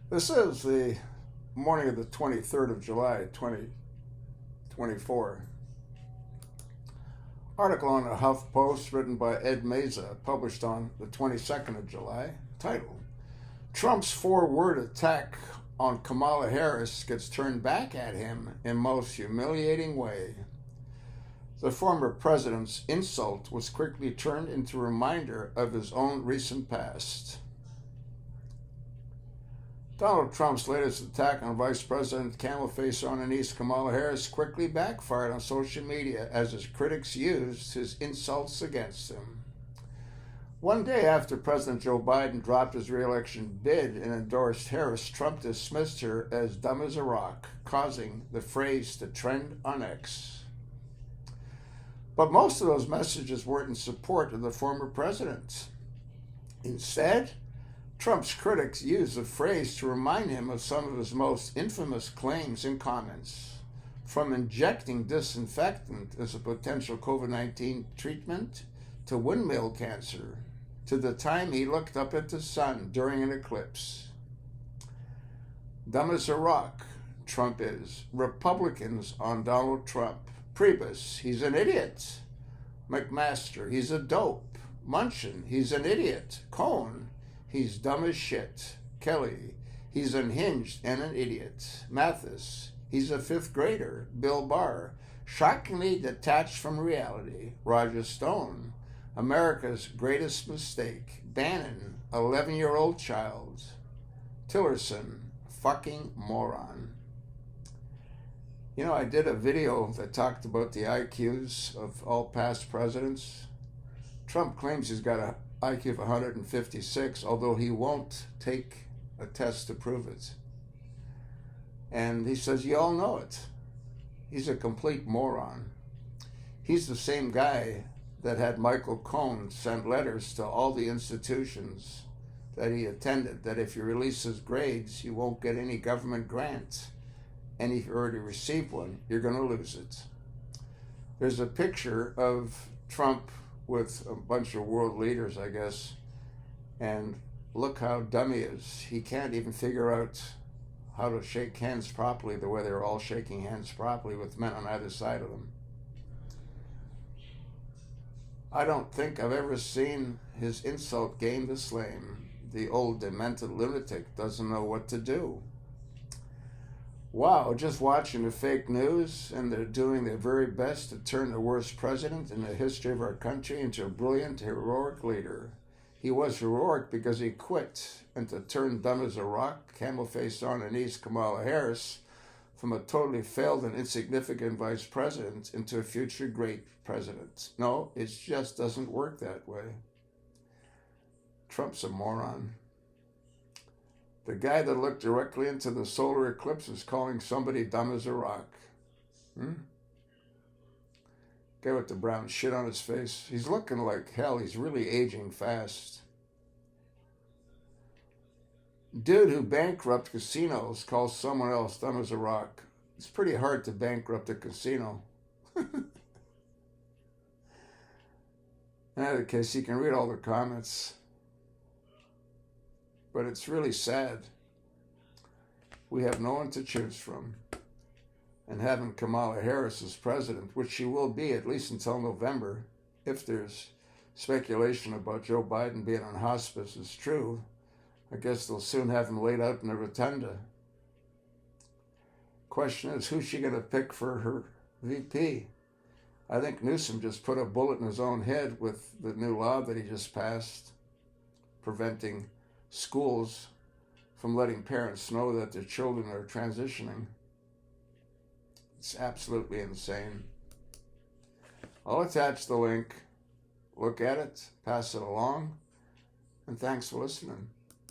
This is the morning of the 23rd of July, 2024. Article on the HuffPost written by Ed Meza, published on the 22nd of July, titled, Trump's four-word attack on Kamala Harris gets turned back at him in most humiliating way. The former president's insult was quickly turned into a reminder of his own recent past. Donald Trump's latest attack on Vice President camel-face on her niece Kamala Harris quickly backfired on social media as his critics used his insults against him. One day after President Joe Biden dropped his re-election bid and endorsed Harris, Trump dismissed her as dumb as a rock, causing the phrase to trend on X. But most of those messages weren't in support of the former president. Instead, Trump's critics used the phrase to remind him of some of his most infamous claims and comments, from injecting disinfectant as a potential COVID-19 treatment to windmill cancer, to the time he looked up at the sun during an eclipse. Dumb as a rock, Trump is. Republicans on Donald Trump. Priebus, he's an idiot. McMaster, he's a dope. Munchin, he's an idiot. Cohn, he's dumb as shit. Kelly, he's unhinged and an idiot. Mathis, he's a fifth grader. Bill Barr, shockingly detached from reality. Roger Stone, America's greatest mistake. Bannon, 11-year-old child. Tillerson, fucking moron. You know, I did a video that talked about the IQs of all past presidents. Trump claims he's got a IQ of 156, although he won't take a test to prove it. And he says, you all know it. He's a complete moron. He's the same guy that had Michael Cohen send letters to all the institutions that he attended, that if you release his grades, you won't get any government grant. And if you already received one, you're going to lose it. There's a picture of Trump with a bunch of world leaders, I guess, and look how dumb he is. He can't even figure out how to shake hands properly the way they're all shaking hands properly with men on either side of them. I don't think I've ever seen his insult game this lame. The old demented lunatic doesn't know what to do. Wow, just watching the fake news, and they're doing their very best to turn the worst president in the history of our country into a brilliant, heroic leader. He was heroic because he quit, and to turn dumb as a rock, camel-faced on her niece Kamala Harris, from a totally failed and insignificant vice president into a future great president. No, it just doesn't work that way. Trump's a moron. The guy that looked directly into the solar eclipse is calling somebody dumb as a rock. Guy with the brown shit on his face. He's looking like hell. He's really aging fast. Dude who bankrupt casinos calls someone else dumb as a rock. It's pretty hard to bankrupt a casino. In either case, you can read all the comments. But it's really sad. We have no one to choose from. And having Kamala Harris as president, which she will be at least until November, if there's speculation about Joe Biden being on hospice is true, I guess they'll soon have him laid out in a rotunda. Question is, who's she going to pick for her VP? I think Newsom just put a bullet in his own head with the new law that he just passed, preventing schools from letting parents know that their children are transitioning. It's absolutely insane. I'll attach the link. Look at it, pass it along, and thanks for listening.